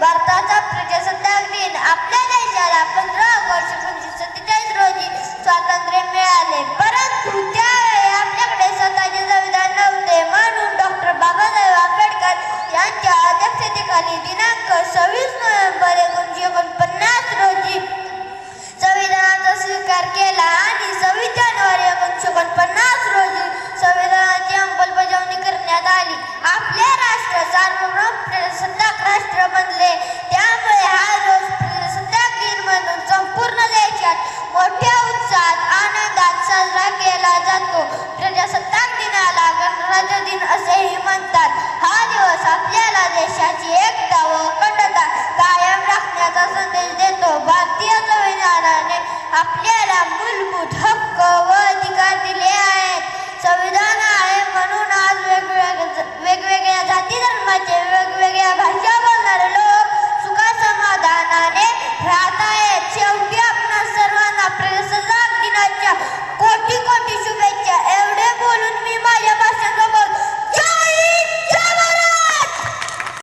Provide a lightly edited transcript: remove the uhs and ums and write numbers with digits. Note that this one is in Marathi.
भारताचा प्रजासत्ताक दिन. आपल्या देशाला 15 ऑगस्ट 1947 रोजी स्वातंत्र्य मिळाले, परंतु त्यावेळी आपल्याकडे स्वतःचे संविधान नव्हते. म्हणून डॉक्टर बाबासाहेब आंबेडकर यांच्या अध्यक्षतेखाली दिनांक 26 नोव्हेंबर 1949 रोजी संविधानाचा स्वीकार केला आणि 26 जानेवारी 1949 रोजी संविधानाची अंमलबजावणी करण्यात आली. आपले राष्ट्र सार्वभौम प्रजासत्ताक राष्ट्र बनले. त्यामुळे हा रोज प्रजासत्ताक दिन म्हणून संपूर्ण देशात मोठ्या उत्साहात आनंदात साजरा केला जातो. प्रजासत्ताक दिनाला गणराज्य दिन असेही म्हणतात. हा दिवस आपल्याला देशाची एकता व अखंडता कायम राखण्याचा संदेश देतो. भारतीय संविधानाने आपल्याला